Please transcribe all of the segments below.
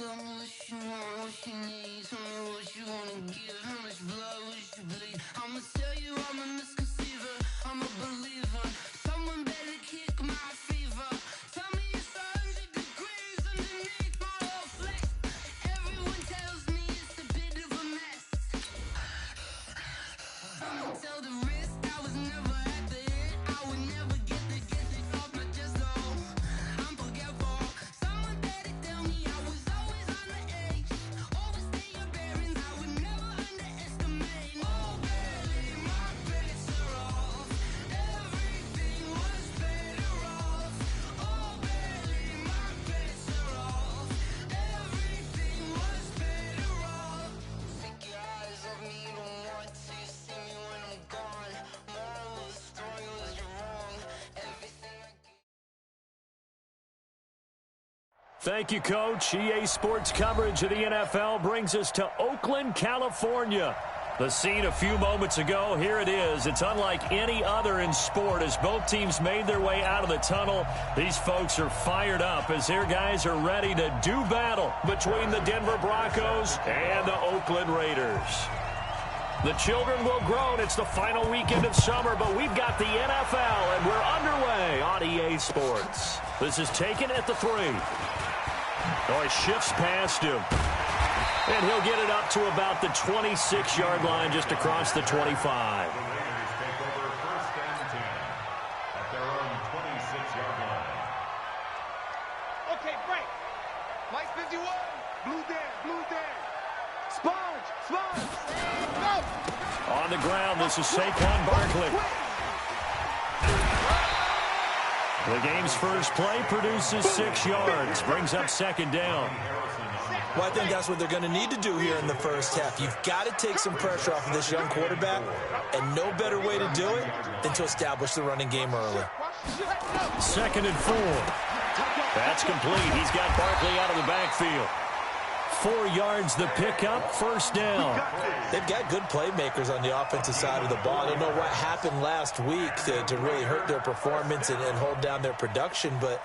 Tell me what you want, what you need. Tell me what you wanna give. How much blood would you bleed? I'ma tell you I'm a misconceiver. I'm a believer. Someone better kick my fever. Tell me it's 100 degrees underneath my whole flesh. Everyone tells me it's a bit of a mess. I'ma tell the risk I was never at the hit. I would never get it off my chest though. I'm forgetful. Someone better tell me I was always on the edge. Overstay your bearings, I would never underestimate. Oh baby, my bets are off. Everything was better off. Oh baby, my bets are off. Everything was better off. Take your eyes off me, you don't want to see me when I'm gone. Moral of the story was you're wrong. Everything I get. Thank you, Coach. EA Sports coverage of the NFL brings us to Oakland, California. The scene a few moments ago, here it is. It's unlike any other in sport as both teams made their way out of the tunnel. These folks are fired up as their guys are ready to do battle between the Denver Broncos and the Oakland Raiders. The children will groan. It's the final weekend of summer, but we've got the NFL, and we're underway on EA Sports. This is taken at the 3. Oh, he shifts past him. And he'll get it up to about the 26-yard line just across the 25. Take over first and 10 at their own 26-yard line. Okay, break. Mike 51. Blue Dan. Sponge. Go. On the ground, this is Saquon Barkley. The game's first play produces 6 yards, brings up second down. Well, I think that's what they're going to need to do here in the first half. You've got to take some pressure off of this young quarterback, and no better way to do it than to establish the running game early. 2nd and 4. That's complete. He's got Barkley out of the backfield. 4 yards the pickup, first down. They've got good playmakers on the offensive side of the ball. I don't know what happened last week to really hurt their performance and hold down their production, but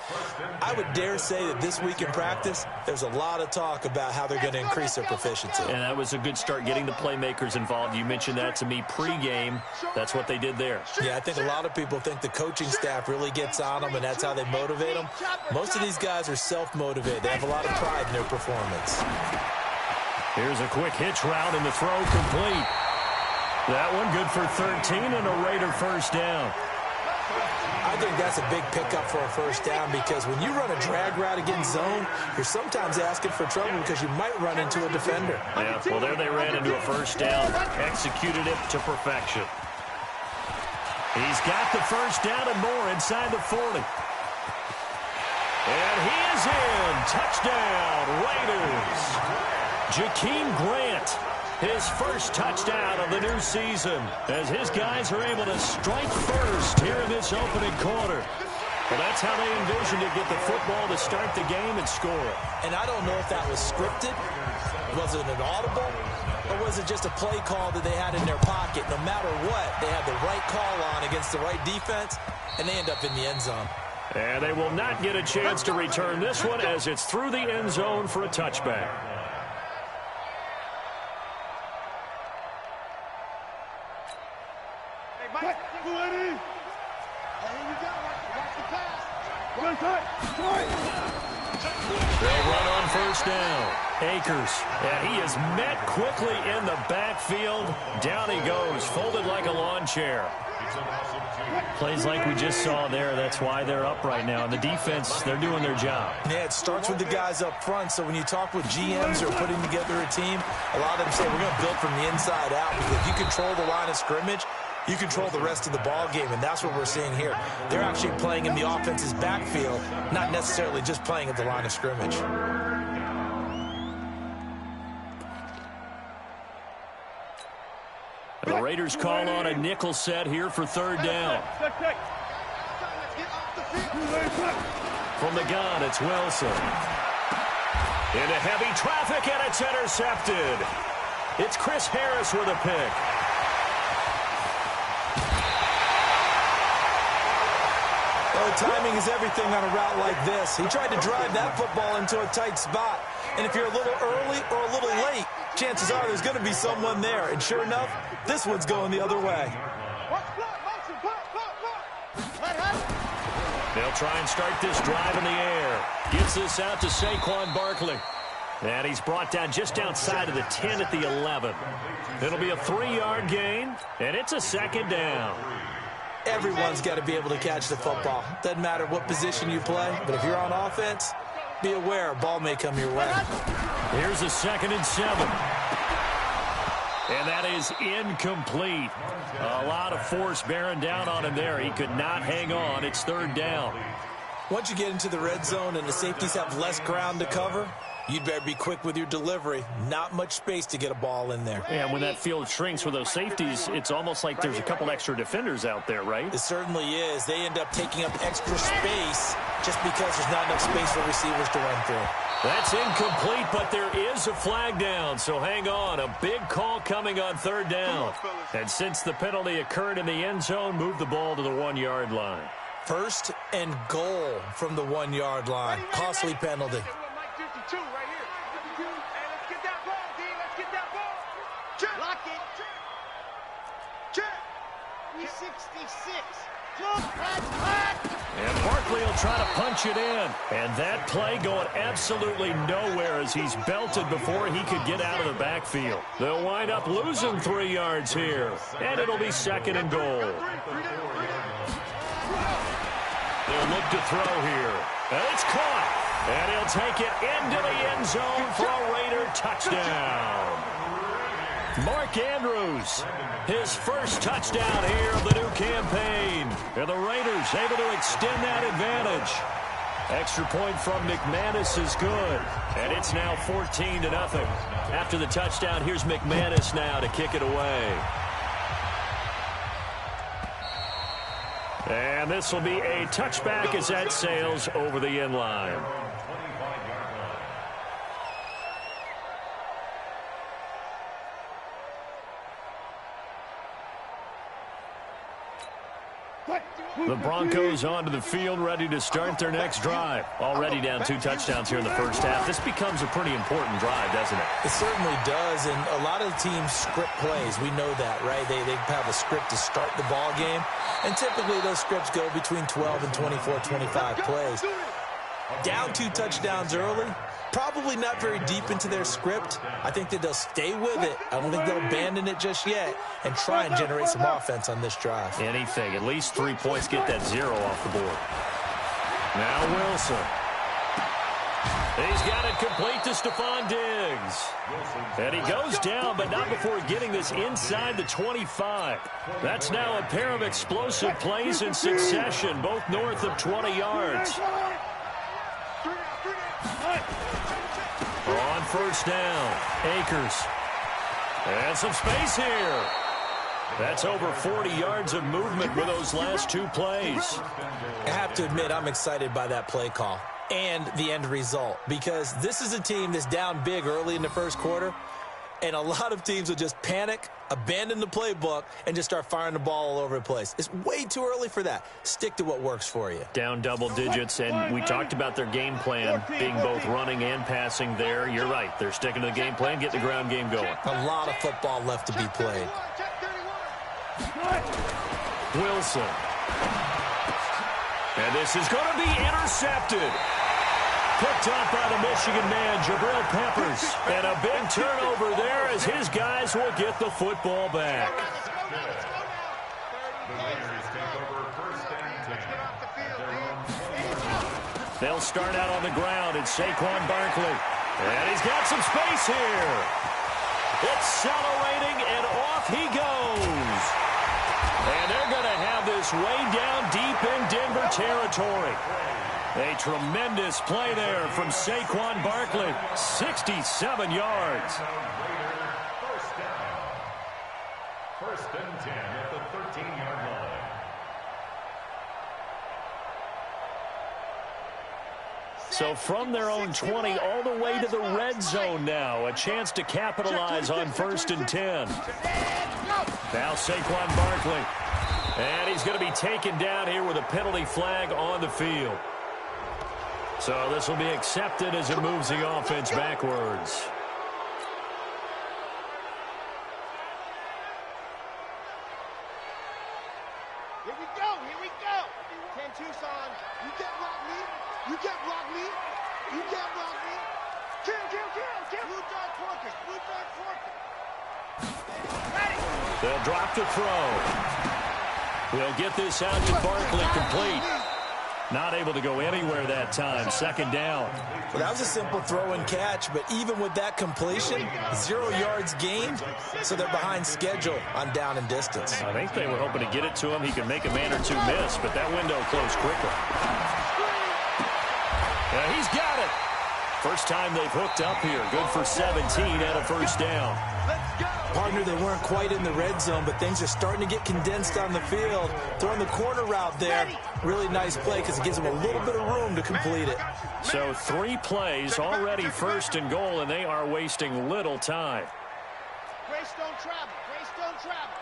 I would dare say that this week in practice, there's a lot of talk about how they're going to increase their proficiency. And that was a good start getting the playmakers involved. You mentioned that to me pregame. That's what they did there. Yeah, I think a lot of people think the coaching staff really gets on them, and that's how they motivate them. Most of these guys are self-motivated. They have a lot of pride in their performance. Here's a quick hitch route, and the throw complete. That one good for 13 and a Raider first down. I think that's a big pickup for a first down because when you run a drag route against zone, you're sometimes asking for trouble because you might run into a defender. Yeah, well, there they ran into a first down, executed it to perfection. He's got the first down and more inside the 40. And he is in. Touchdown, Raiders. Jakeem Grant, his first touchdown of the new season, as his guys are able to strike first here in this opening quarter. Well, that's how they envisioned to get the football to start the game and score it. And I don't know if that was scripted, was it an audible, or was it just a play call that they had in their pocket? No matter what, they had the right call on against the right defense, and they end up in the end zone. And they will not get a chance to return this one as it's through the end zone for a touchback. They'll run on first down. Akers, and he is met quickly in the backfield. Down he goes, folded like a lawn chair. Plays like we just saw there. That's why they're up right now. And the defense, they're doing their job. Yeah, it starts with the guys up front. So when you talk with GMs who are putting together a team, a lot of them say we're going to build from the inside out. Because if you control the line of scrimmage, you control the rest of the ball game, and that's what we're seeing here. They're actually playing in the offense's backfield, not necessarily just playing at the line of scrimmage. The Raiders call on a nickel set here for third down. From the gun, it's Wilson. Into heavy traffic, and it's intercepted. It's Chris Harris with a pick. Boy, timing is everything on a route like this. He tried to drive that football into a tight spot. And if you're a little early or a little late, chances are there's going to be someone there. And sure enough, this one's going the other way. They'll try and start this drive in the air. Gets this out to Saquon Barkley. And he's brought down just outside of the 10 at the 11. It'll be a 3-yard gain, and it's a second down. Everyone's got to be able to catch the football. Doesn't matter what position you play, but if you're on offense, be aware a ball may come your way. Here's a 2nd and 7. And that is incomplete. A lot of force bearing down on him there. He could not hang on. It's 3rd down. Once you get into the red zone and the safeties have less ground to cover, you'd better be quick with your delivery. Not much space to get a ball in there. And when that field shrinks with those safeties, it's almost like there's a couple extra defenders out there, right? It certainly is. They end up taking up extra space just because there's not enough space for receivers to run through. That's incomplete, but there is a flag down, so hang on. A big call coming on 3rd down. And since the penalty occurred in the end zone, move the ball to the 1-yard line. 1st and goal from the 1-yard line. Costly penalty. And Barkley will try to punch it in. And that play going absolutely nowhere as he's belted before he could get out of the backfield. They'll wind up losing 3 yards here. And it'll be 2nd and goal. They'll look to throw here. And it's caught. And he'll take it into the end zone for a Raider touchdown. Mark Andrews, his first touchdown here of the new campaign. And the Raiders able to extend that advantage. Extra point from McManus is good. And it's now 14-0. After the touchdown, here's McManus now to kick it away. And this will be a touchback as that sails over the end line. The Broncos onto the field, ready to start their next drive. Already down 2 touchdowns here in the first half. This becomes a pretty important drive, doesn't it? It certainly does, and a lot of the teams script plays. We know that, right? They have a script to start the ball game, and typically those scripts go between 12 and 24, 25 plays. Down 2 touchdowns early, probably not very deep into their script. I think that they'll stay with it. I don't think they'll abandon it just yet and try and generate some offense on this drive. Anything. At least 3 points, get that 0 off the board. Now Wilson. He's got it complete to Stephon Diggs. And he goes down, but not before getting this inside the 25. That's now a pair of explosive plays in succession, both north of 20 yards. On 1st down, Akers. And some space here. That's over 40 yards of movement with those last 2 plays. I have to admit, I'm excited by that play call and the end result, because this is a team that's down big early in the first quarter, and a lot of teams will just panic, abandon the playbook, and just start firing the ball all over the place. It's way too early for that. Stick to what works for you. Down double digits, and we talked about their game plan being both running and passing there. You're right. They're sticking to the game plan, getting the ground game going. A lot of football left to be played. Wilson. And this is going to be intercepted. Picked up by the Michigan man, Jabril Peppers. And a big turnover there as his guys will get the football back. They'll start out on the ground. It's Saquon Barkley. And he's got some space here. Accelerating, and off he goes. And they're going to have this way down deep in Denver territory. A tremendous play there from Saquon Barkley. 67 yards. First and 10 at the 13-yard line. So from their own 20 all the way to the red zone now. A chance to capitalize on 1st and 10. Now Saquon Barkley. And he's going to be taken down here with a penalty flag on the field. So this will be accepted as it moves the offense backwards. Here we go. Here we go. 10 Tucson. You can't block me. You can't block me. You can't block me. Kill, kill, kill, kill. Blue dog porkers. Blue dog porkers. Ready. They'll drop the throw. We'll get this out to Barkley complete. Not able to go anywhere that time. Second down. Well, that was a simple throw and catch, but even with that completion, 0 yards gained, so they're behind schedule on down and distance. I think they were hoping to get it to him. He could make a man or two miss, but that window closed quickly. Yeah, he's got it. First time they've hooked up here. Good for 17 and a first down. Partner, they weren't quite in the red zone, but things are starting to get condensed on the field. Throwing the corner route there, really nice play because it gives them a little bit of room to complete it. So 3 plays, already first and goal, and they are wasting little time. Greystone travel. Greystone travel.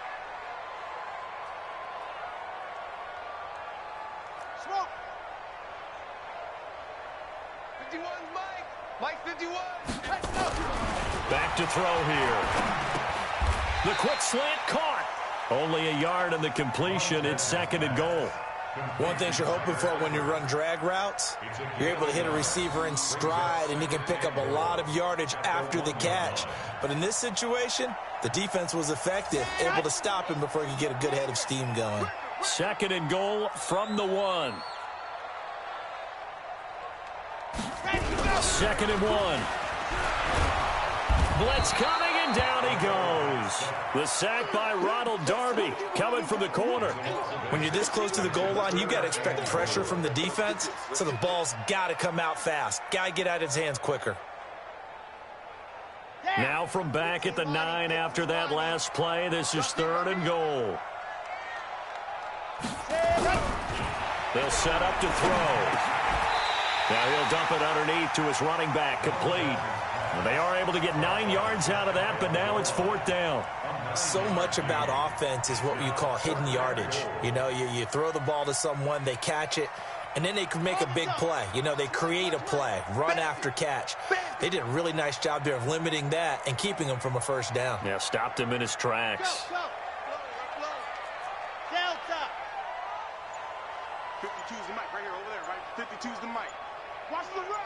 Smoke. 51, Mike. Mike 51. Let's go. Back to throw here. The quick slant caught. Only a yard on the completion. It's second and goal. One thing you're hoping for when you run drag routes, you're able to hit a receiver in stride, and he can pick up a lot of yardage after the catch. But in this situation, the defense was effective, able to stop him before he could get a good head of steam going. Second and goal from the 1. Second and 1. Blitz coming, and down he goes. The sack by Ronald Darby coming from the corner. When you're this close to the goal line, you got to expect pressure from the defense, so the ball's got to come out fast. Got to get out of his hands quicker. Now from back at the 9 after that last play, this is third and goal. They'll set up to throw. Now he'll dump it underneath to his running back, complete. They are able to get 9 yards out of that, but now it's fourth down. So much about offense is what you call hidden yardage. You know, you throw the ball to someone, they catch it, and then they can make a big play. You know, they create a play, run after catch. They did a really nice job there of limiting that and keeping him from a first down. Yeah, stopped him in his tracks. Go. Delta. 52's the mic right here over there, right? 52's the mic. Watch the run.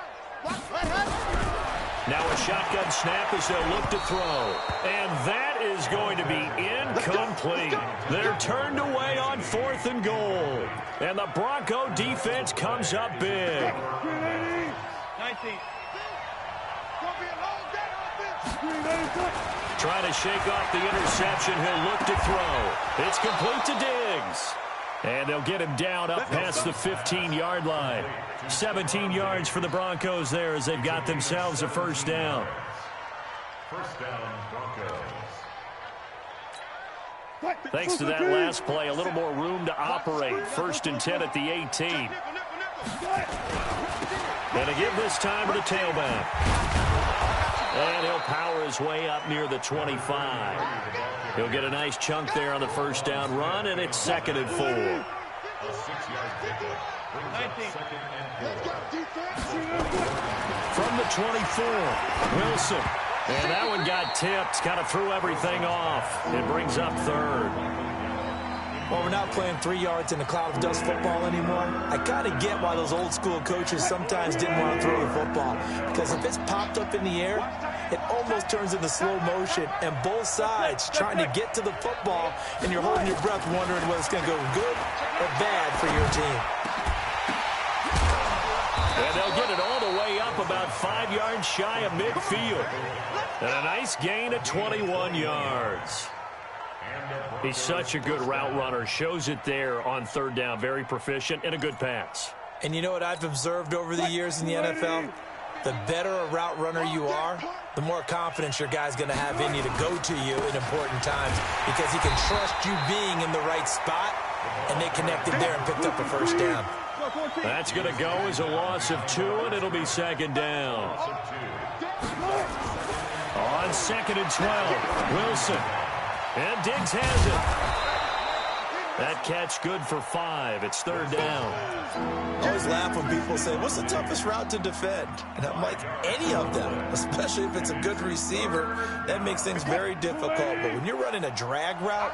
Now a shotgun snap as they'll look to throw. And that is going to be incomplete. They're turned away on fourth and goal. And the Bronco defense comes up big. 19. Trying to shake off the interception. He'll look to throw. It's complete to Diggs. And they'll get him down up past the 15-yard line. 17 yards for the Broncos there as they've got themselves a first down. First down, Broncos. Thanks to that last play, a little more room to operate. First and 10 at the 18. And to give this time to the tailback. And he'll power his way up near the 25. He'll get a nice chunk there on the first down run, and it's second and 4. A 6-yard pickup. From the 24, Wilson. And that one got tipped, kind of threw everything off. It brings up third. Well, we're not playing 3 yards in a cloud of dust football anymore. I kind of get why those old school coaches sometimes didn't want to throw the football. Because if it's popped up in the air, it almost turns into slow motion. And both sides trying to get to the football, and you're holding your breath wondering whether it's going to go good or bad for your team. And they'll get it all the way up about 5 yards shy of midfield. And a nice gain of 21 yards. He's such a good route runner. Shows it there on third down. Very proficient and a good pass. And you know what I've observed over the years in the NFL? The better a route runner you are, the more confidence your guy's going to have in you to go to you in important times because he can trust you being in the right spot, and they connected there and picked up a first down. That's going to go as a loss of 2, and it'll be second down. On second and 12, Wilson. And Diggs has it. That catch good for 5. It's third down. I always laugh when people say, what's the toughest route to defend? And I'm like, any of them, especially if it's a good receiver. That makes things very difficult. But when you're running a drag route,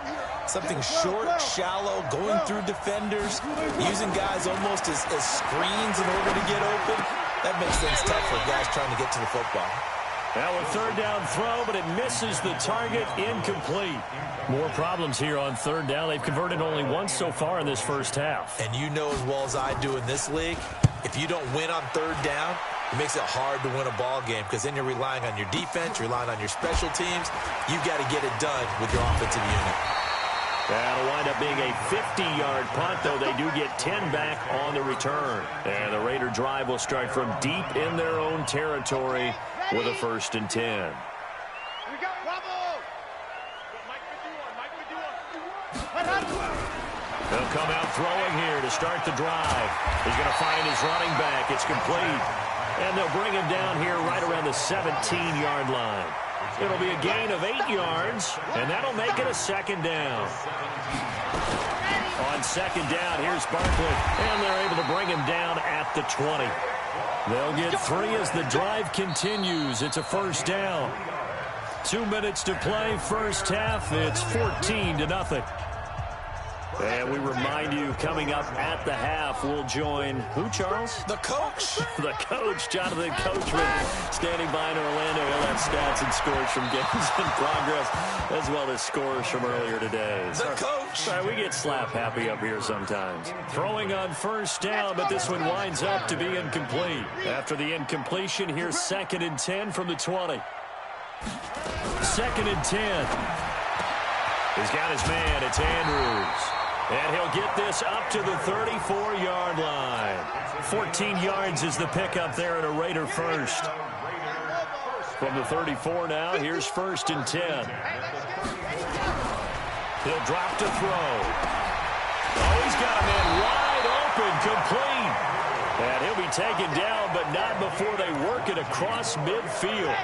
something short, shallow, going through defenders, using guys almost as screens in order to get open, that makes things tough for guys trying to get to the football. Now a third down throw, but it misses the target, incomplete. More problems here on third down. They've converted only once so far in this first half. And you know as well as I do in this league, if you don't win on third down, it makes it hard to win a ball game because then you're relying on your defense, you're relying on your special teams. You've got to get it done with your offensive unit. That'll wind up being a 50-yard punt, though they do get 10 back on the return. And the Raider drive will start from deep in their own territory with a 1st and 10. Here we go, Bravo! They'll come out throwing here to start the drive. He's going to find his running back. It's complete. And they'll bring him down here right around the 17-yard line. It'll be a gain of 8 yards, and that'll make it a 2nd down. On 2nd down, here's Barkley, and they're able to bring him down at the 20. They'll get 3 as the drive continues. It's a 1st down. 2 minutes to play, first half. It's 14-0. And we remind you, coming up at the half, we'll join who, Charles? The coach. The coach, Jonathan Coachman, standing by in Orlando. He'll have stats and scores from games in progress, as well as scores from earlier today. The coach. Sorry, we get slap happy up here sometimes. Throwing on 1st down, but this one winds up to be incomplete. After the incompletion, here's 2nd and 10 from the 20. 2nd and 10. He's got his man. It's Andrews. And he'll get this up to the 34-yard line. 14 yards is the pickup there and a Raider first. From the 34 now, here's 1st and 10. He'll drop to throw. Oh, he's got a man wide open, complete. And he'll be taken down, but not before they work it across midfield.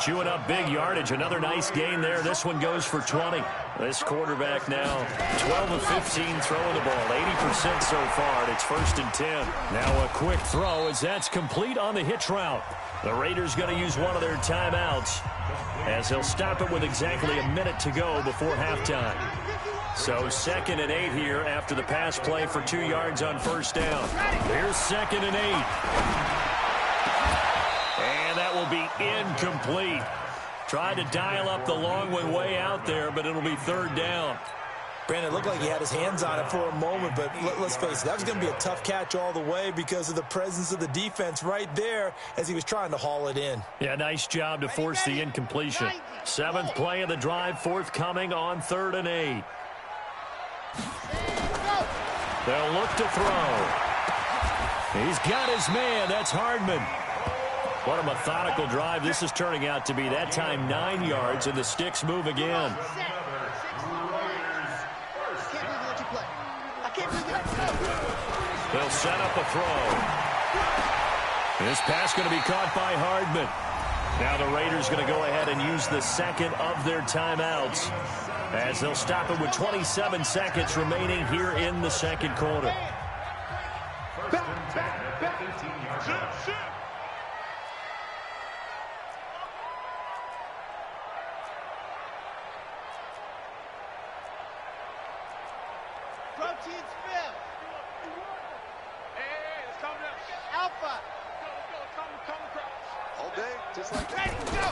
Chewing up big yardage. Another nice gain there. This one goes for 20. This quarterback now 12 of 15 throwing the ball. 80% so far. And it's 1st and 10. Now a quick throw as that's complete on the hitch route. The Raiders going to use one of their timeouts as they'll stop it with exactly a minute to go before halftime. So 2nd and 8 here after the pass play for 2 yards on 1st down. Here's 2nd and 8. And that will be incomplete. Tried to dial up the long one way out there, but it'll be 3rd down. Brandon, it looked like he had his hands on it for a moment, but let's face it, that was going to be a tough catch all the way because of the presence of the defense right there as he was trying to haul it in. Yeah, nice job to force the incompletion. 7th play of the drive, forthcoming on 3rd and 8. They'll look to throw. He's got his man. That's Hardman. What a methodical drive this is turning out to be. That time 9 yards, and the sticks move again. They'll set up a throw. This pass going to be caught by Hardman. Now the Raiders going to go ahead and use the 2nd of their timeouts as they'll stop it with 27 seconds remaining here in the 2nd quarter. Protein spill. Hey, let's calm down. Alpha. Come across. All day, just like that. Ready, go.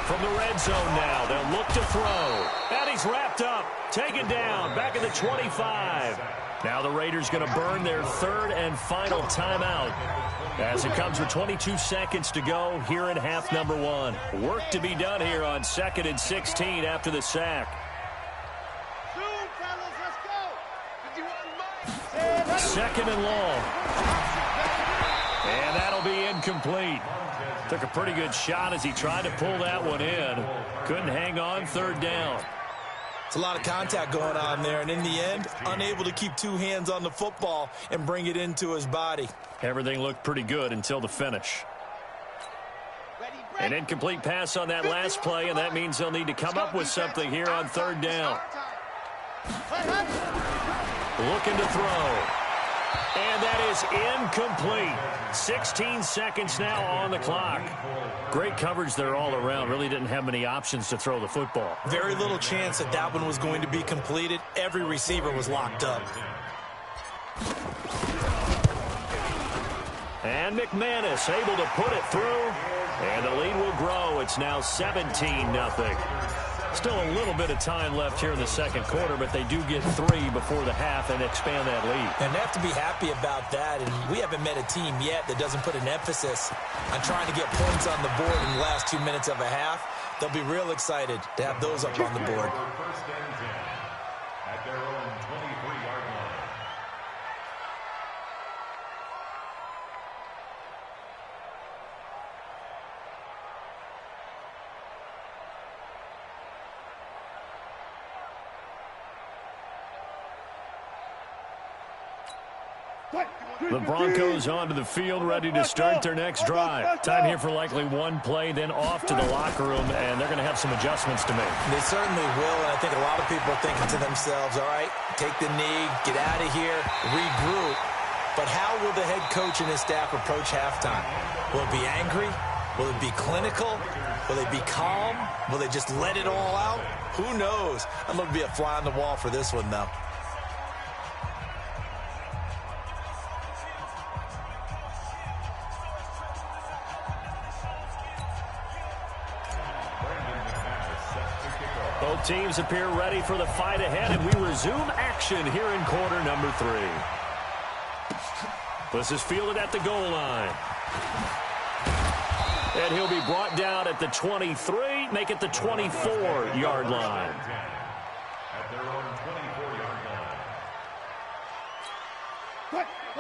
From the red zone now, they'll look to throw. And he's wrapped up, taken down, back at the 25. Now the Raiders going to burn their 3rd and final timeout as it comes with 22 seconds to go here in half number 1. Work to be done here on 2nd and 16 after the sack. Soon, fellas, let's go. 2nd and long. And that'll be incomplete. Took a pretty good shot as he tried to pull that one in. Couldn't hang on, 3rd down. It's a lot of contact going on there, and in the end, unable to keep 2 hands on the football and bring it into his body. Everything looked pretty good until the finish. An incomplete pass on that last play, and that means they'll need to come up with something here on 3rd down. looking to throw. And that is incomplete. 16 seconds now on the clock. Great coverage there all around. Really didn't have many options to throw the football. Very little chance that that one was going to be completed. Every receiver was locked up. And McManus able to put it through. And the lead will grow. It's now 17-0. Still a little bit of time left here in the second quarter, but they do get 3 before the half and expand that lead. And they have to be happy about that. And we haven't met a team yet that doesn't put an emphasis on trying to get points on the board in the last 2 minutes of a half. They'll be real excited to have those up on the board. First and 10 at their own 23-yard line. The Broncos onto the field, ready to start their next drive. Time here for likely one play, then off to the locker room, and they're going to have some adjustments to make. They certainly will, and I think a lot of people are thinking to themselves, all right, take the knee, get out of here, regroup. But how will the head coach and his staff approach halftime? Will it be angry? Will it be clinical? Will they be calm? Will they just let it all out? Who knows? I'd love to be a fly on the wall for this one, though. Both teams appear ready for the fight ahead, and we resume action here in quarter number 3. This is fielded at the goal line. And he'll be brought down at the 23, make it the 24-yard line. At their own 24-yard line.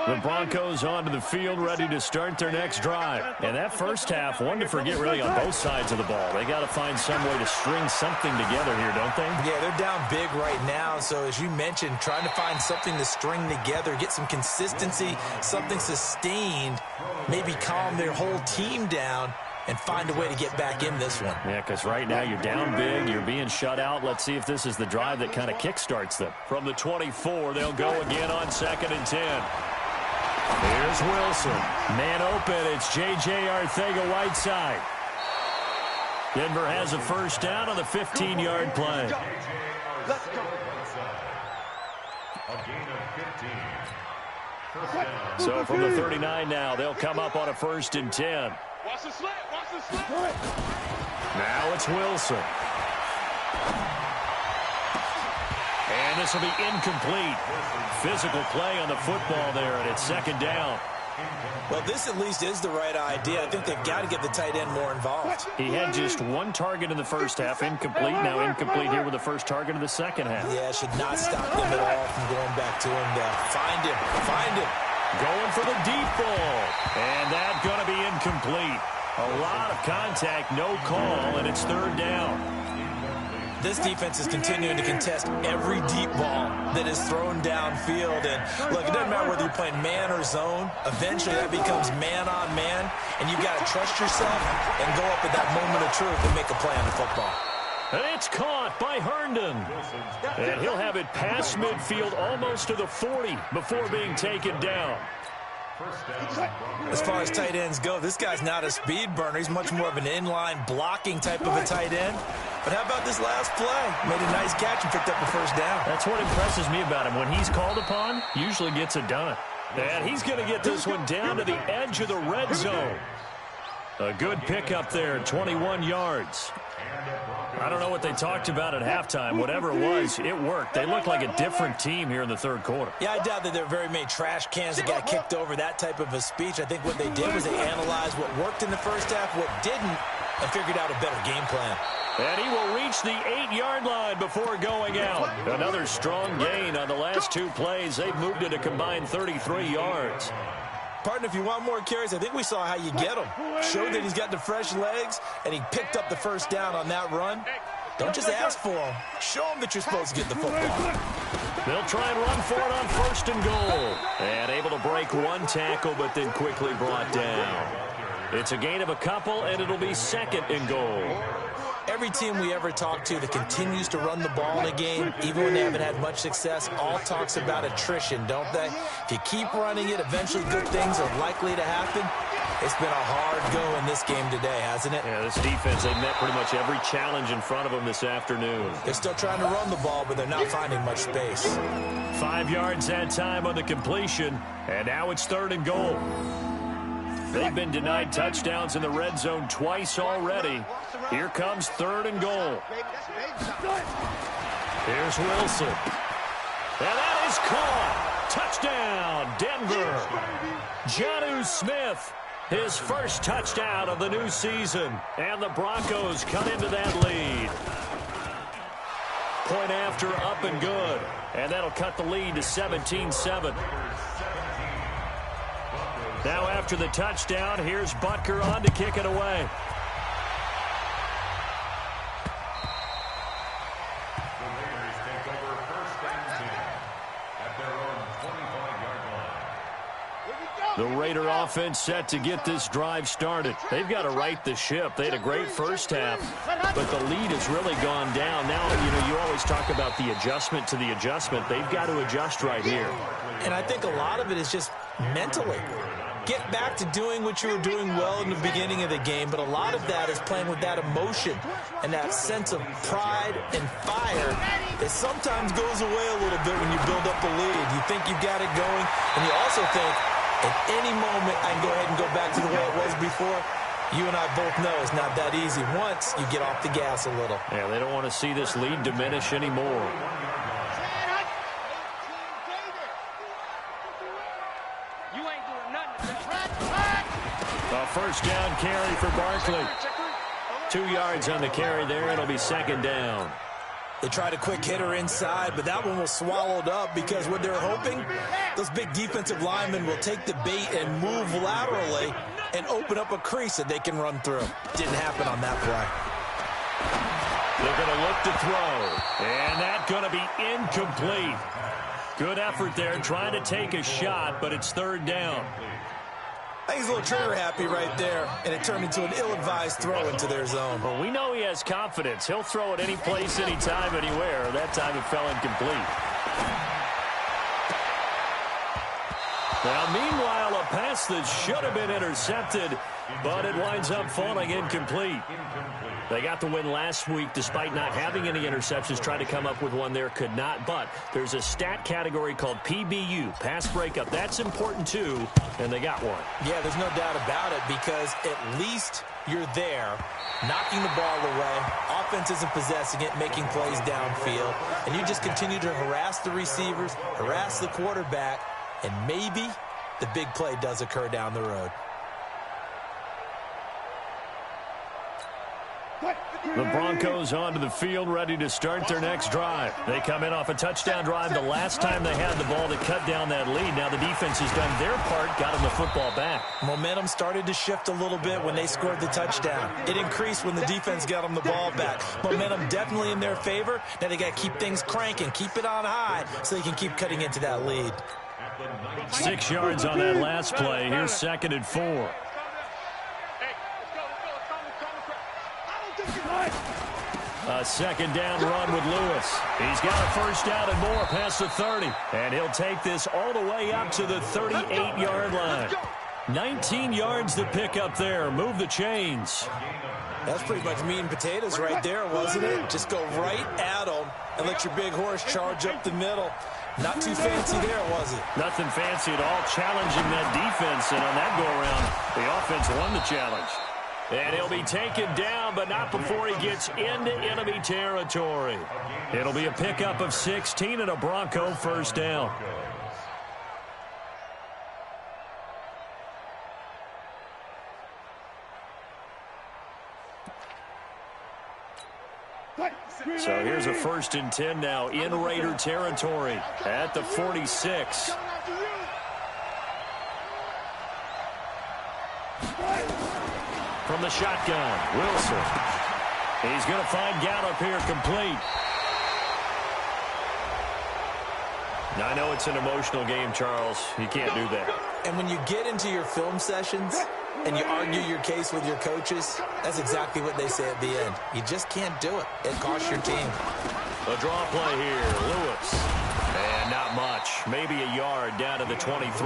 The Broncos onto the field, ready to start their next drive. And that first half, one to forget really on both sides of the ball. They got to find some way to string something together here, don't they? Yeah, they're down big right now. So as you mentioned, trying to find something to string together, get some consistency, something sustained, maybe calm their whole team down and find a way to get back in this one. Yeah, because right now you're down big, you're being shut out. Let's see if this is the drive that kind of kickstarts them. From the 24, they'll go again on 2nd and 10. Here's Wilson. Man open. It's J.J. Arcega-Whiteside. Denver has a first down on the 15-yard play. Let's go. A gain of 15. First down. So from the 39 now, they'll come up on a 1st and 10. Watch the slant. Watch the slant. Now it's Wilson. And this will be incomplete. Physical play on the football there, and it's 2nd down. Well, this at least is the right idea. I think they've got to get the tight end more involved. He had just 1 target in the first half, incomplete. Now incomplete here with the first target of the second half. Yeah, should not stop them at all from going back to him. Find him. Find him. Going for the deep ball. And that's going to be incomplete. A lot of contact, no call, and it's 3rd down. This defense is continuing to contest every deep ball that is thrown downfield. And, look, it doesn't matter whether you're playing man or zone. Eventually, that becomes man-on-man, and you've got to trust yourself and go up at that moment of truth and make a play on the football. And it's caught by Herndon. And he'll have it past midfield almost to the 40 before being taken down. As far as tight ends go, this guy's not a speed burner. He's much more of an inline blocking type of a tight end. But how about this last play? Made a nice catch and picked up the first down. That's what impresses me about him. When he's called upon, usually gets it done. And he's going to get this one down to the edge of the red zone. A good pickup there, 21 yards. I don't know what they talked about at halftime. Whatever it was, it worked. They look like a different team here in the 3rd quarter. Yeah, I doubt that there are very many trash cans that got kicked over, that type of a speech. I think what they did was they analyzed what worked in the first half, what didn't, and figured out a better game plan. And he will reach the 8-yard line before going out. Another strong gain on the last 2 plays. They've moved it a combined 33 yards. Partner, if you want more carries, I think we saw how you get him. Showed that he's got the fresh legs, and he picked up the first down on that run. Don't just ask for him. Show him that you're supposed to get the football. They'll try and run for it on 1st and goal. And able to break 1 tackle, but then quickly brought down. It's a gain of a couple, and it'll be 2nd and goal. Every team we ever talk to that continues to run the ball in a game, even when they haven't had much success, all talks about attrition, don't they? If you keep running it, eventually good things are likely to happen. It's been a hard go in this game today, hasn't it? Yeah, this defense, they've met pretty much every challenge in front of them this afternoon. They're still trying to run the ball, but they're not finding much space. 5 yards that time on the completion, and now it's 3rd and goal. They've been denied touchdowns in the red zone twice already. Here comes 3rd and goal. Here's Wilson. And that is caught. Touchdown, Denver. Jonnu Smith, his first touchdown of the new season. And the Broncos cut into that lead. Point after, up and good. And that'll cut the lead to 17-7. Now after the touchdown, here's Butker on to kick it away. The Raiders take over 1st and 10 at their own 25-yard line. The Raider offense set to get this drive started. They've got to right the ship. They had a great first half, but the lead has really gone down. Now, you always talk about the adjustment to the adjustment. They've got to adjust right here. And I think a lot of it is just mentally. Get back to doing what you were doing well in the beginning of the game, but a lot of that is playing with that emotion and that sense of pride and fire that sometimes goes away a little bit when you build up a lead. You think you've got it going, and you also think at any moment I can go ahead and go back to the way it was before. You and I both know it's not that easy once you get off the gas a little. Yeah, they don't want to see this lead diminish anymore. A first down carry for Barkley. 2 yards on the carry there. It'll be 2nd down. They tried a quick hitter inside, but that one was swallowed up because what they're hoping, those big defensive linemen will take the bait and move laterally and open up a crease that they can run through. Didn't happen on that play. They're going to look to throw, and that's going to be incomplete. Good effort there, trying to take a shot, but it's 3rd down. I think he's a little trigger happy right there, and it turned into an ill-advised throw into their zone. Well, we know he has confidence. He'll throw it any place, anytime, anywhere. That time it fell incomplete. Now, meanwhile, a pass that should have been intercepted, but it winds up falling incomplete. They got the win last week despite not having any interceptions. Tried to come up with one there, could not. But there's a stat category called PBU, pass breakup. That's important, too, and they got one. Yeah, there's no doubt about it because at least you're there, knocking the ball away. Offense isn't possessing it, making plays downfield. And you just continue to harass the receivers, harass the quarterback, and maybe the big play does occur down the road. The Broncos onto the field, ready to start their next drive. They come in off a touchdown drive the last time they had the ball to cut down that lead. Now the defense has done their part, got them the football back. Momentum started to shift a little bit when they scored the touchdown. It increased when the defense got them the ball back. Momentum definitely in their favor. Now they got to keep things cranking, keep it on high so they can keep cutting into that lead. 6 yards on that last play. Here's 2nd and 4. A 2nd down run with Lewis. He's got a first down and more past the 30. And he'll take this all the way up to the 38-yard line. 19 yards to pick up there. Move the chains. That's pretty much meat and potatoes right there, wasn't it? Just go right at them and let your big horse charge up the middle. Not too fancy there, was it? Nothing fancy at all, challenging that defense. And on that go-around, the offense won the challenge. And he'll be taken down, but not before he gets into enemy territory. It'll be a pickup of 16 and a Bronco first down. So here's a 1st and 10 now in Raider territory at the 46. From the shotgun, Wilson. He's going to find Gallup here complete. I know it's an emotional game, Charles. You can't do that. And when you get into your film sessions and you argue your case with your coaches, that's exactly what they say at the end. You just can't do it. It costs your team. A draw play here. Lewis. And not much. Maybe a yard down to the 23.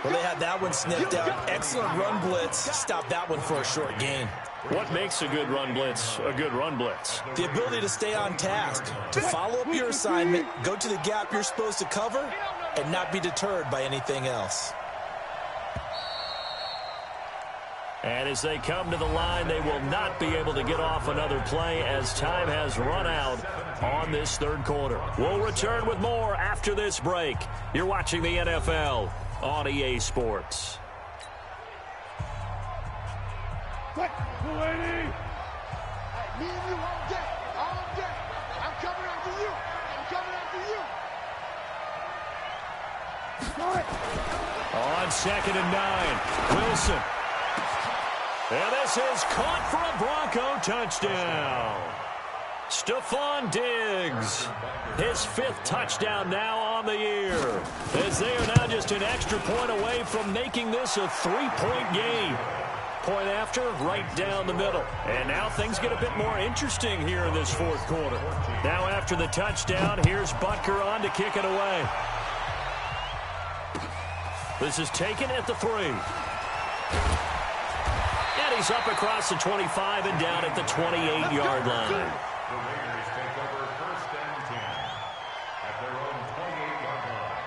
Well, they had that one sniffed out. Excellent run blitz. Stop that one for a short gain. What makes a good run blitz a good run blitz? The ability to stay on task, to follow up your assignment, go to the gap you're supposed to cover, and not be deterred by anything else. And as they come to the line, they will not be able to get off another play as time has run out on this third quarter. We'll return with more after this break. You're watching the NFL on EA Sports. Quick, 280. Me and you all day. All day. I'm coming after you. I'm coming after you. On 2nd and 9, Wilson. And this is caught for a Bronco touchdown. Stephon Diggs, his 5th touchdown now on the year, as they are now just an extra point away from making this a 3-point game. Point after, right down the middle. And now things get a bit more interesting here in this fourth quarter. Now after the touchdown, here's Butker on to kick it away. This is taken at the 3. And he's up across the 25 and down at the 28-yard line. The Raiders take over 1st and 10 at their own 28-yard line.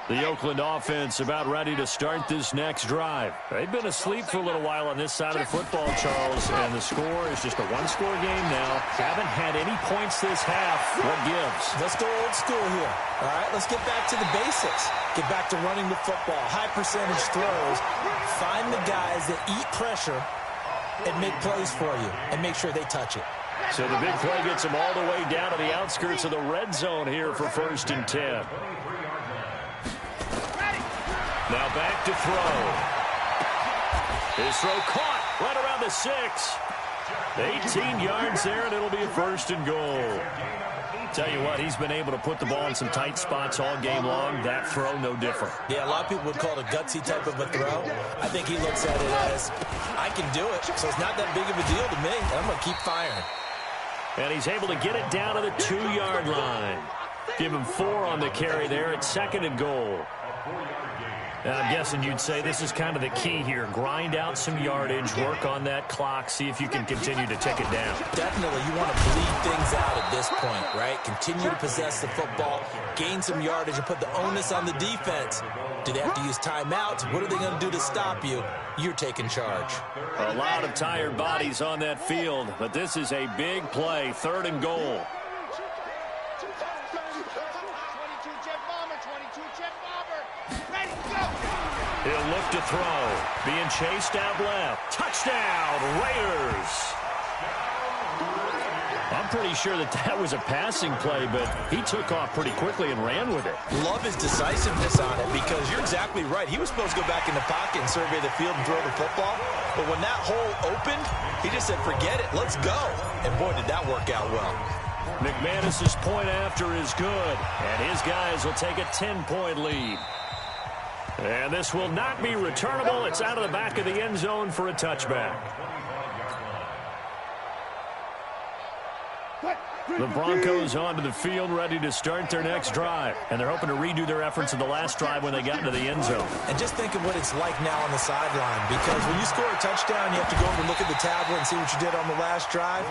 The Oakland offense about ready to start this next drive. They've been asleep for a little while on this side of the football, Charles, and the score is just a one-score game now. Haven't had any points this half. What gives? Let's go old school here. All right, let's get back to the basics. Get back to running the football, high percentage throws. Find the guys that eat pressure and make plays for you and make sure they touch it. So the big play gets them all the way down to the outskirts of the red zone here for 1st and 10. Now back to throw. His throw caught right around the 6. 18 yards there, and it'll be a 1st and goal. Tell you what, he's been able to put the ball in some tight spots all game long. That throw, no different. Yeah, a lot of people would call it a gutsy type of a throw. I think he looks at it as, I can do it, so it's not that big of a deal to me. I'm going to keep firing. And he's able to get it down to the 2-yard line. Give him 4 on the carry there at 2nd and goal. I'm guessing you'd say this is kind of the key here. Grind out some yardage, work on that clock, see if you can continue to tick it down. Definitely, you want to bleed things out at this point, right? Continue to possess the football, gain some yardage, and put the onus on the defense. Do they have to use timeouts? What are they going to do to stop you? You're taking charge. A lot of tired bodies on that field, but this is a big play, 3rd and goal. He'll look to throw. Being chased out left. Touchdown, Raiders. I'm pretty sure that was a passing play, but he took off pretty quickly and ran with it. Love his decisiveness on it because you're exactly right. He was supposed to go back in the pocket and survey the field and throw the football. But when that hole opened, he just said, forget it, let's go. And boy, did that work out well. McManus's point after is good, and his guys will take a 10-point lead. And this will not be returnable. It's out of the back of the end zone for a touchback. The Broncos onto the field ready to start their next drive. And they're hoping to redo their efforts in the last drive when they got into the end zone. And just think of what it's like now on the sideline. Because when you score a touchdown, you have to go over and look at the tablet and see what you did on the last drive.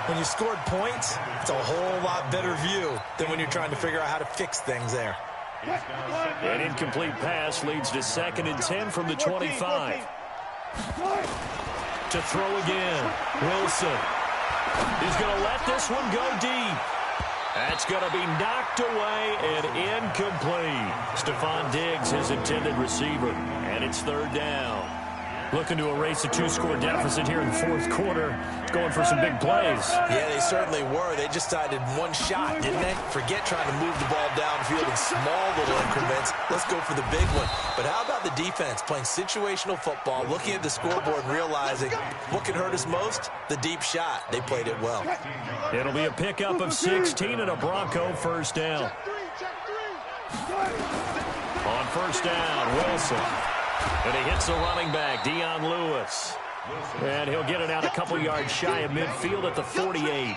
When you scored points, it's a whole lot better view than when you're trying to figure out how to fix things there. An incomplete pass leads to 2nd and 10 from the 25. To throw again, Wilson. He's going to let this one go deep. That's going to be knocked away and incomplete. Stephon Diggs, his intended receiver, and it's 3rd down. Looking to erase a 2-score deficit here in the fourth quarter. Going for some big plays. Yeah, they certainly were. They just decided one shot, didn't they? Forget trying to move the ball downfield in small little increments. Let's go for the big one. But how about the defense playing situational football, looking at the scoreboard and realizing what can hurt us most? The deep shot. They played it well. It'll be a pickup of 16 and a Bronco first down. On first down, Wilson. And he hits the running back, Dion Lewis. And he'll get it out a couple yards shy of midfield at the 48.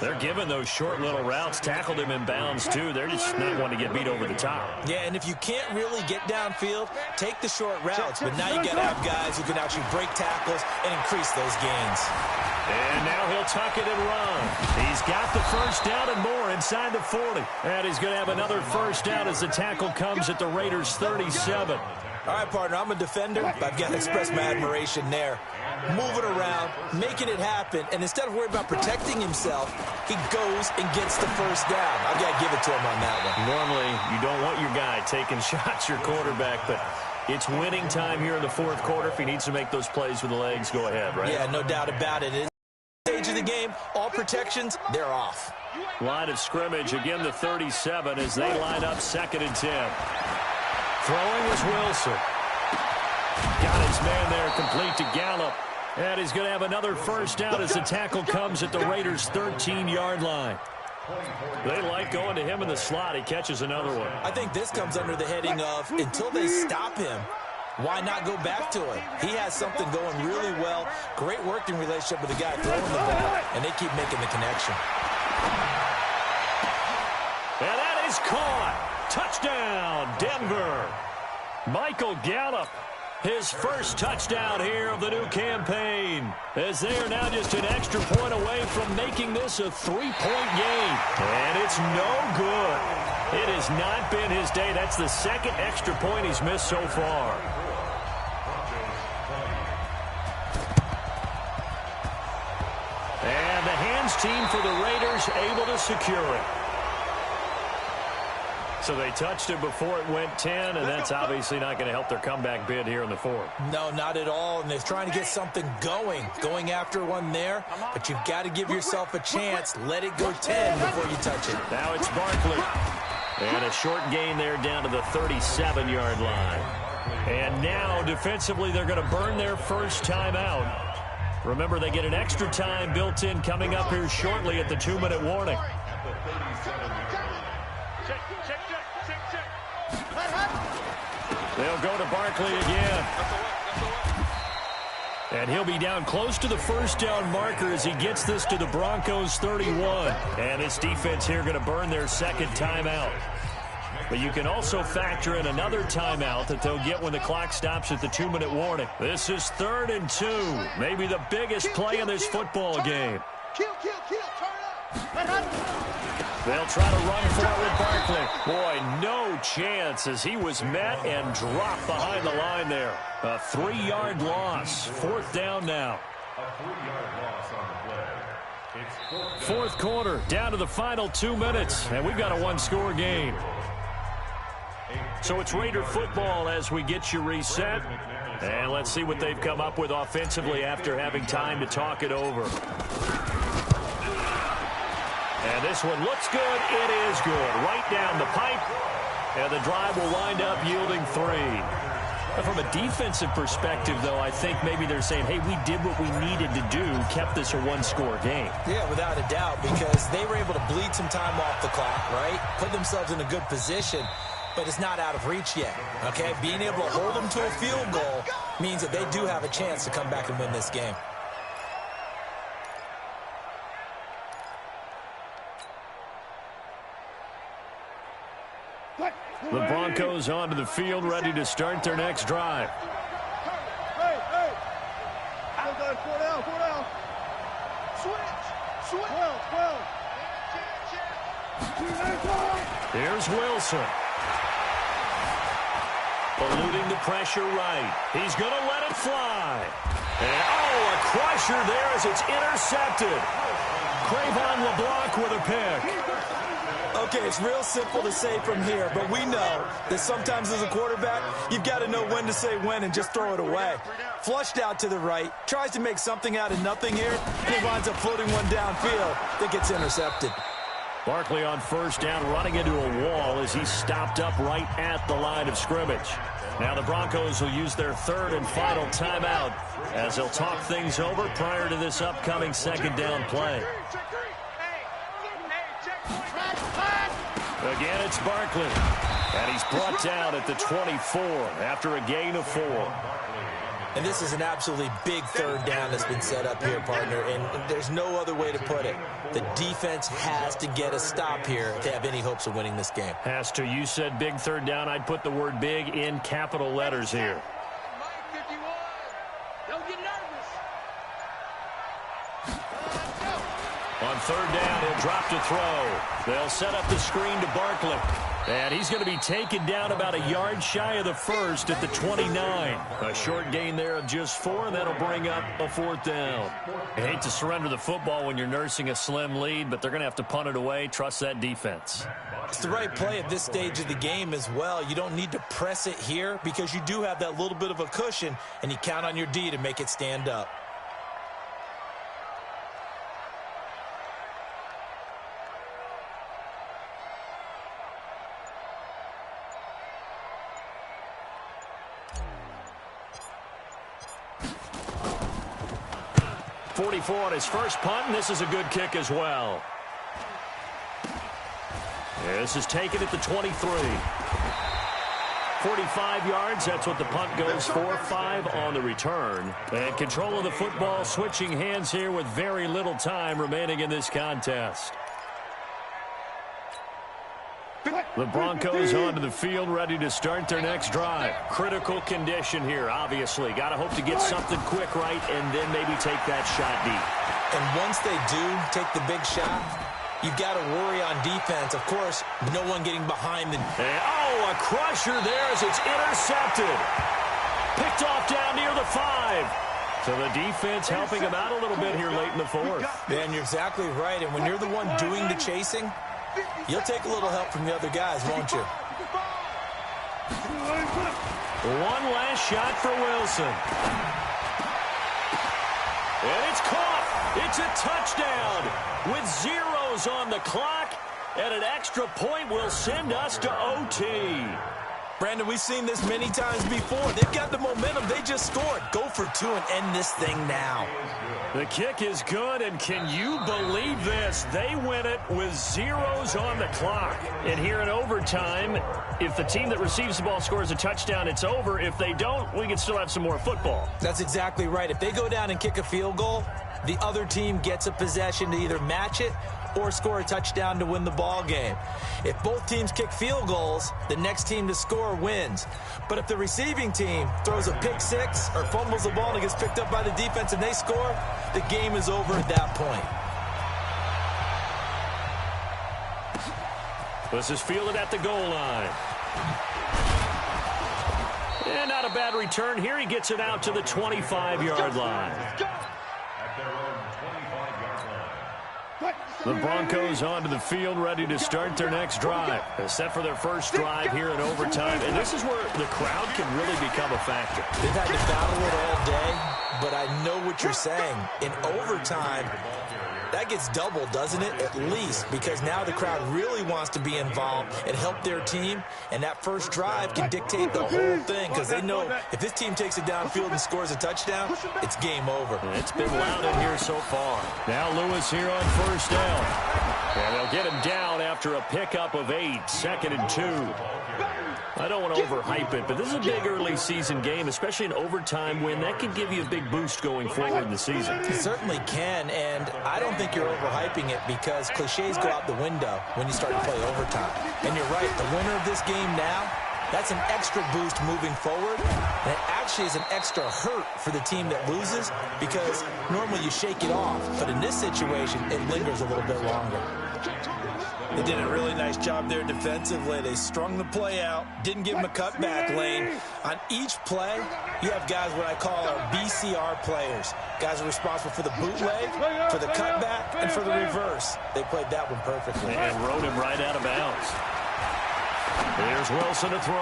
They're giving those short little routes. Tackled him in bounds, too. They're just not wanting to get beat over the top. Yeah, and if you can't really get downfield, take the short routes. But now you got to have guys who can actually break tackles and increase those gains. And now he'll tuck it and run. He's got the first down and more inside the 40. And he's going to have another first down as the tackle comes at the Raiders' 37. All right, partner, I'm a defender, but I've got to express my admiration there. Moving around, making it happen, and instead of worrying about protecting himself, he goes and gets the first down. I've got to give it to him on that one. Normally, you don't want your guy taking shots, your quarterback, but it's winning time here in the fourth quarter. If he needs to make those plays with the legs, go ahead, right? Yeah, no doubt about it. At this stage of the game, all protections, they're off. Line of scrimmage, again the 37 as they line up 2nd and 10. Throwing was Wilson. Got his man there, complete to Gallup. And he's going to have another first down as the tackle comes at the Raiders' 13-yard line. They like going to him in the slot. He catches another one. I think this comes under the heading of, until they stop him, why not go back to it? He has something going really well. Great working relationship with the guy throwing the ball, and they keep making the connection. And that is caught. Touchdown, Denver. Michael Gallup, his first touchdown here of the new campaign, as they are now just an extra point away from making this a 3-point game. And it's no good. It has not been his day. That's the second extra point he's missed so far. And the hands team for the Raiders able to secure it. So they touched it before it went 10, and that's obviously not going to help their comeback bid here in the fourth. No, not at all, and they're trying to get something going after one there, but you've got to give yourself a chance. Let it go 10 before you touch it. Now it's Barkley. And a short gain there down to the 37-yard line. And now, defensively, they're going to burn their first timeout. Remember, they get an extra time built in coming up here shortly at the 2-minute warning. They'll go to Barkley again. And he'll be down close to the first down marker as he gets this to the Broncos' 31. And this defense here going to burn their second timeout. But you can also factor in another timeout that they'll get when the clock stops at the 2-minute warning. This is 3rd and 2. Maybe the biggest play in this football game. They'll try to run for it with Barkley. Boy, no chance as he was met and dropped behind the line there. A 3-yard loss. 4th down now. A 3-yard loss on the play. It's 4th quarter, down to the final 2 minutes, and we've got a 1-score game. So it's Raider football as we get you reset. And let's see what they've come up with offensively after having time to talk it over. And this one looks good. It is good. Right down the pipe. And the drive will wind up yielding 3. From a defensive perspective, though, I think maybe they're saying, hey, we did what we needed to do, kept this a 1-score game. Yeah, without a doubt, because they were able to bleed some time off the clock, right? Put themselves in a good position, but it's not out of reach yet, okay? Being able to hold them to a field goal means that they do have a chance to come back and win this game. The Broncos onto the field, ready to start their next drive. Hey! 4 down. Switch. 12. Here's Wilson. Eluding the pressure right. He's going to let it fly. And, a crusher there as it's intercepted. Crayvon LeBlanc with a pick. Okay, it's real simple to say from here, but we know that sometimes as a quarterback, you've got to know when to say when and just throw it away. Flushed out to the right, tries to make something out of nothing here, and he winds up floating one downfield that gets intercepted. Barkley on first down, running into a wall as he's stopped up right at the line of scrimmage. Now the Broncos will use their third and final timeout as they'll talk things over prior to this upcoming second down play. Again, it's Barkley, and he's brought down at the 24 after a gain of 4. And this is an absolutely big third down that's been set up here, partner, and there's no other way to put it. The defense has to get a stop here if they have any hopes of winning this game. Has to. You said big third down. I'd put the word big in capital letters here. Don't get nervous. On third down, he'll drop to throw. They'll set up the screen to Barkley. And he's going to be taken down about a yard shy of the first at the 29. A short gain there of just 4, and that'll bring up a 4th down. I hate to surrender the football when you're nursing a slim lead, but they're going to have to punt it away. Trust that defense. It's the right play at this stage of the game as well. You don't need to press it here because you do have that little bit of a cushion, and you count on your D to make it stand up. .44 on his first punt, and this is a good kick as well. This is taken at the 23. 45 yards, that's what the punt goes for. 5 on the return. And control of the football, switching hands here with very little time remaining in this contest. The Broncos onto the field, ready to start their next drive. Critical condition here, obviously. Got to hope to get something quick right and then maybe take that shot deep. And once they do take the big shot, you've got to worry on defense. Of course, no one getting behind the... a crusher there as it's intercepted. Picked off down near the 5. So the defense helping him out a little bit here late in the 4th. Man, you're exactly right. And when you're the one doing the chasing, you'll take a little help from the other guys, won't you? One last shot for Wilson. And it's caught. It's a touchdown with zeros on the clock. And an extra point will send us to OT. Brandon, we've seen this many times before. They've got the momentum. They just scored. Go for 2 and end this thing now. The kick is good, and can you believe this? They win it with zeros on the clock. And here in overtime, if the team that receives the ball scores a touchdown, it's over. If they don't, we can still have some more football. That's exactly right. If they go down and kick a field goal, the other team gets a possession to either match it or score a touchdown to win the ball game. If both teams kick field goals, the next team to score wins. But if the receiving team throws a pick 6 or fumbles the ball and it gets picked up by the defense and they score, the game is over at that point. This is fielded at the goal line. And not a bad return here. He gets it out to the 25-yard line. The Broncos onto the field, ready to start their next drive. They're set for their first drive here in overtime. And this is where the crowd can really become a factor. They've had to battle it all day, but I know what you're saying. In overtime, that gets doubled, doesn't it? At least, because now the crowd really wants to be involved and help their team, and that first drive can dictate the whole thing because they know if this team takes it downfield and scores a touchdown, it's game over. It's been loud in here so far. Now Lewis here on first down. And they'll get him down after a pickup of 8, 2nd and 2. I don't want to overhype it, but this is a big early season game, especially an overtime win. That can give you a big boost going forward in the season. It certainly can, and I don't think you're overhyping it because cliches go out the window when you start to play overtime. And you're right, the winner of this game now, that's an extra boost moving forward, and it actually is an extra hurt for the team that loses because normally you shake it off, but in this situation, it lingers a little bit longer. They did a really nice job there defensively. They strung the play out, didn't give him a cutback lane. On each play, you have guys what I call our BCR players. Guys are responsible for the bootleg, for the cutback, and for the reverse. They played that one perfectly. And rode him right out of bounds. Here's Wilson to throw.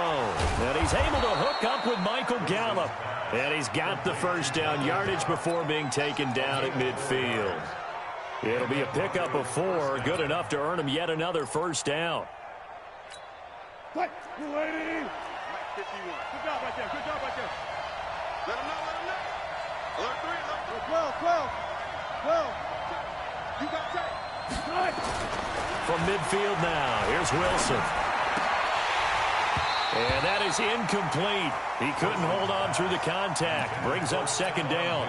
And he's able to hook up with Michael Gallup. And he's got the first down yardage before being taken down at midfield. It'll be a pickup of 4, good enough to earn him yet another first down. Good job right there. Good job right there. Let him know. Alert 3, alert 12. You got that. From midfield now, here's Wilson. And that is incomplete. He couldn't hold on through the contact. Brings up second down.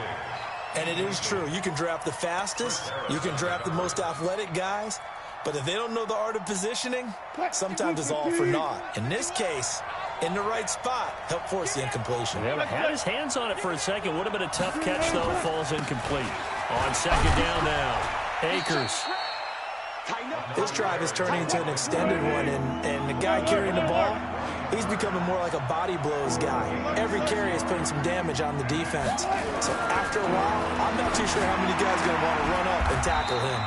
And it is true. You can draft the fastest. You can draft the most athletic guys. But if they don't know the art of positioning, sometimes it's all for naught. In this case, in the right spot, help force the incompletion. Yeah, had his hands on it for a second. Would have been a tough catch, though. Falls incomplete. On second down now, Akers. This drive is turning into an extended one, and the guy carrying the ball, he's becoming more like a body blows guy. Every carry is putting some damage on the defense. So after a while, I'm not too sure how many guys are going to want to run up and tackle him.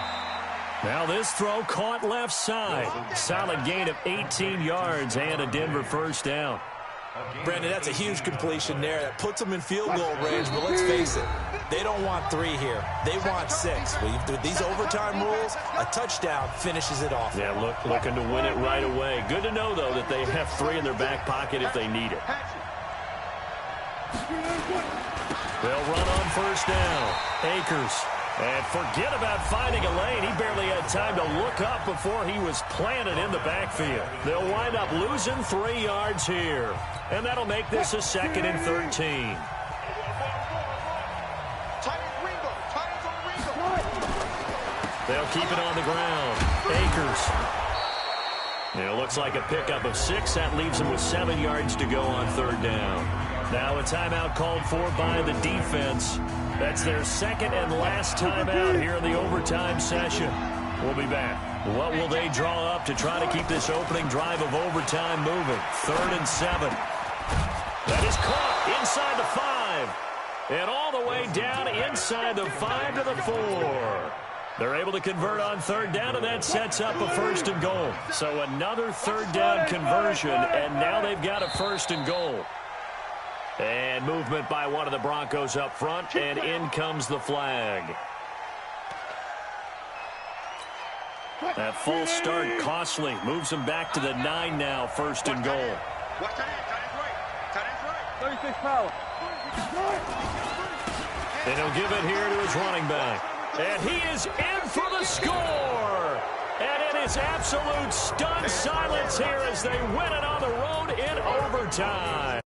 Now this throw caught left side. Solid gain of 18 yards and a Denver first down. Brandon, that's a huge completion there. That puts them in field goal range, but let's face it, they don't want 3 here. They want 6. With these overtime rules, a touchdown finishes it off. Yeah, looking to win it right away. Good to know, though, that they have 3 in their back pocket if they need it. They'll run on first down. Akers. And forget about finding a lane. He barely had time to look up before he was planted in the backfield. They'll wind up losing 3 yards here. And that'll make this a 2nd and 13. They'll keep it on the ground. Akers. And it looks like a pickup of 6. That leaves him with 7 yards to go on third down. Now a timeout called for by the defense. That's their 2nd and last timeout here in the overtime session. We'll be back. What will they draw up to try to keep this opening drive of overtime moving? 3rd and 7. That is caught inside the 5. And all the way down inside the 5 to the 4. They're able to convert on third down, and that sets up a 1st and goal. So another third down conversion, and now they've got a 1st and goal. And movement by one of the Broncos up front, and in comes the flag. That false start costly. Moves him back to the 9 now, 1st and goal. Watch that end, 36 power. And he'll give it here to his running back. And he is in for the score. And it is absolute stunned silence here as they win it on the road in overtime.